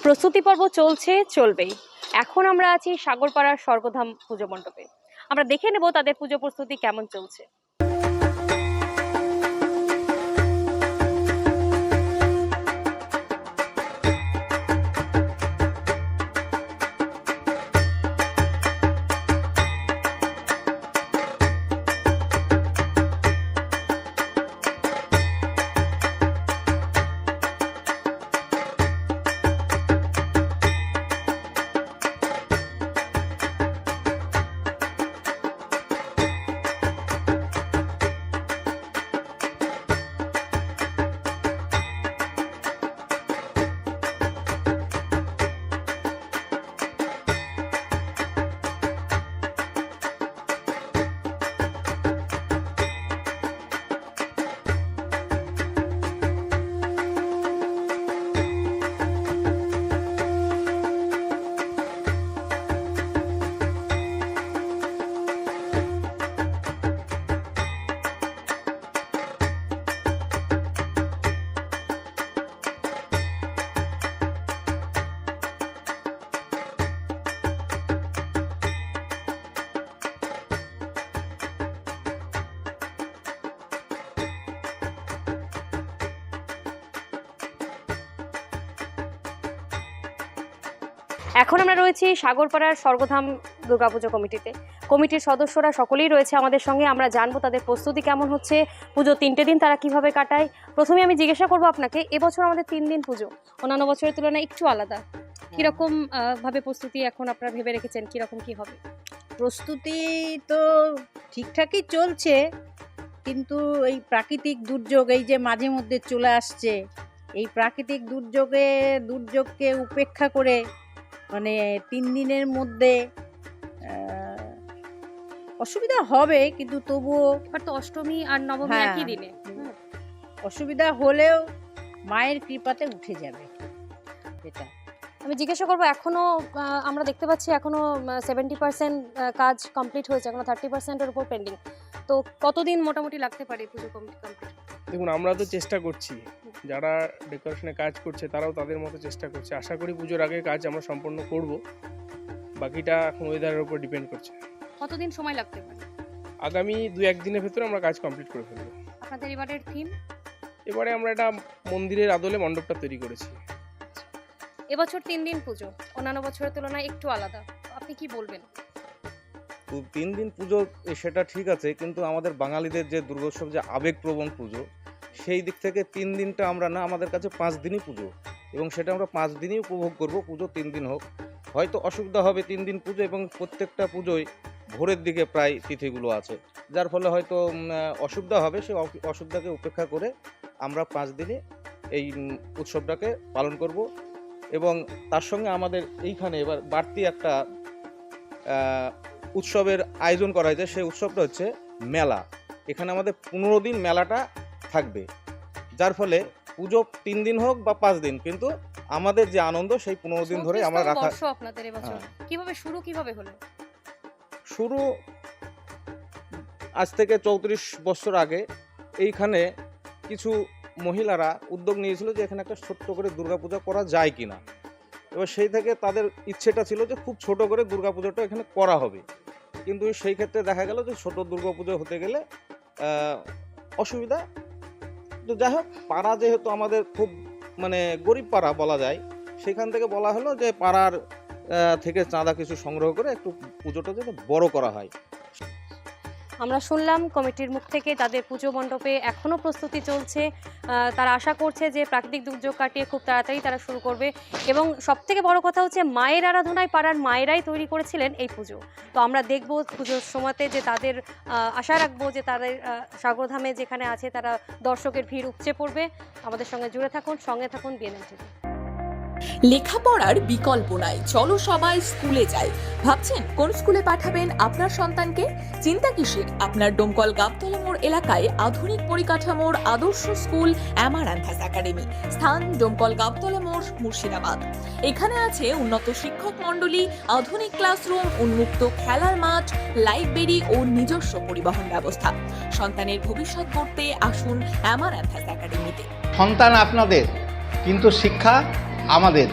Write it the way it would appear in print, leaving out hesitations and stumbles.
প্রস্তুতি পর্ব চলছে, চলবেই। এখন আমরা আছি সাগরপাড়ার স্বর্গধাম পুজো মণ্ডপে। আমরা দেখে নেব তাদের পুজো প্রস্তুতি কেমন চলছে। এখন আমরা রয়েছি সাগরপাড়ার স্বর্গধাম দুর্গাপুজো কমিটিতে। কমিটির সদস্যরা সকলেই রয়েছে আমাদের সঙ্গে। আমরা জানবো তাদের প্রস্তুতি কেমন হচ্ছে, পুজো 3টে দিন তারা কিভাবে কাটায়। প্রথমে আমি জিজ্ঞাসা করবো আপনাকে, এবছর আমাদের 3 দিন পুজো, অন্যান্য বছরের তুলনায় একটু আলাদা। কিরকম ভাবে প্রস্তুতি এখন আপনারা ভেবে রেখেছেন, কিরকম কি হবে? প্রস্তুতি তো ঠিকঠাকই চলছে, কিন্তু এই প্রাকৃতিক দুর্যোগ এই যে মাঝে মধ্যে চলে আসছে, এই প্রাকৃতিক দুর্যোগকে উপেক্ষা করে মানে 3 দিনের মধ্যে অসুবিধা হবে, কিন্তু তবুও এবার তো অষ্টমী আর নবমী একই দিনে, অসুবিধা হলেও মায়ের কৃপাতে উঠে যাবে। এটা আমি জিজ্ঞাসা করবো, এখনো আমরা দেখতে পাচ্ছি এখনো 70% কাজ কমপ্লিট হয়েছে, এখনো 30%-এর উপর পেন্ডিং। তো কতদিন মোটামুটি লাগতে পারে পুজো কমপ্লিট? দেখুন, আমরা তো চেষ্টা করছি, যারা ডেকোরেশনে কাজ করছে তারাও তাদের মতো চেষ্টা করছে। আশা করি পুজোর আগে কাজ আমরা সম্পন্ন করব, বাকিটা এখন ওয়েদারের উপর ডিপেন্ড করছে। কতদিন সময় লাগতে পারে? আগামী 2-1 দিনের ভেতরে আমরা কাজ কমপ্লিট করে ফেলবো। আপনাদের এবারের থিম? এবারে আমরা একটা মন্দিরের আদলে মণ্ডপটা তৈরি করেছি। এবছর 3 দিন পুজো, অন্যান্য বছরের তুলনায় একটু আলাদা, আপনি কি বলবেন? 3 দিন পুজো সেটা ঠিক আছে, কিন্তু আমাদের বাঙালিদের যে দুর্গোৎসব, যে আবেগপ্রবণ পুজো, সেই দিক থেকে 3 দিনটা আমরা না, আমাদের কাছে 5 দিনই পুজো, এবং সেটা আমরা 5 দিনই উপভোগ করব। পুজো 3 দিন হোক, হয়তো অসুবিধা হবে 3 দিন পুজো, এবং প্রত্যেকটা পুজোয় ভোরের দিকে প্রায় তিথিগুলো আছে, যার ফলে হয়তো অসুবিধা হবে। সেই অসুবিধাকে উপেক্ষা করে আমরা 5 দিনে এই উৎসবটাকে পালন করব। এবং তার সঙ্গে আমাদের এইখানে এবার বাড়তি একটা উৎসবের আয়োজন করা হয়েছে। সেই উৎসবটা হচ্ছে মেলা। এখানে আমাদের 15 দিন মেলাটা থাকবে, যার ফলে পুজো 3 দিন হোক বা 5 দিন, কিন্তু আমাদের যে আনন্দ সেই 15 দিন ধরে আমরা রাখা। আপনাদের এবছর কিভাবে কিভাবে হলো শুরু? আজ থেকে 34 বছর আগে এইখানে কিছু মহিলারা উদ্যোগ নিয়েছিল যে এখানে একটা ছোট্ট করে দুর্গাপূজা করা যায় কিনা। এবার সেই থেকে তাদের ইচ্ছেটা ছিল যে খুব ছোট করে দুর্গাপুজোটা এখানে করা হবে, কিন্তু সেই ক্ষেত্রে দেখা গেল যে ছোট দুর্গাপুজো হতে গেলে অসুবিধা। তো যাই হোক, পাড়া যেহেতু আমাদের খুব মানে গরিব পাড়া বলা যায়, সেখান থেকে বলা হলো যে পাড়ার থেকে চাঁদা কিছু সংগ্রহ করে একটু পুজোটা যাতে বড় করা হয়। আমরা শুনলাম কমিটির মুখ থেকে তাদের পুজো মণ্ডপে এখনও প্রস্তুতি চলছে। তারা আশা করছে যে প্রাকৃতিক দুর্যোগ কাটিয়ে খুব তাড়াতাড়ি তারা শুরু করবে, এবং সবথেকে বড় কথা হচ্ছে মায়ের আরাধনায় পাড়ার মায়েরাই তৈরি করেছিলেন এই পুজো। তো আমরা দেখব পুজোর সময়তে যে তাদের আশা রাখবো যে তাদের সাগরধামে যেখানে আছে তারা দর্শকের ভিড় উপচে পড়বে। আমাদের সঙ্গে জুড়ে থাকুন, সঙ্গে থাকুন বিএনএন টিভি। লেখাপড়ার বিকল্প নাই, চলো সবাই স্কুলে যাই। ভাবছেন কোন স্কুলে পাঠাবেন আপনার সন্তানকে? চিন্তা কিসের? আপনার ডোমকল গাবতলা মোড় এলাকায় আধুনিক পরিকাঠামোর আদর্শ স্কুল অ্যামারান্থাস একাডেমি। স্থান ডোমকল গাবতলা মোড়, মুর্শিদাবাদ। এখানে আছে উন্নত শিক্ষক মণ্ডলী, আধুনিক ক্লাসরুম, উন্মুক্ত খেলার মাঠ, লাইব্রেরি ও নিজস্ব পরিবহন ব্যবস্থা। সন্তানের ভবিষ্যৎ গড়তে আসুন অ্যামারান্থাস একাডেমিতে। সন্তান আপনাদের, কিন্তু শিক্ষা আমাদের।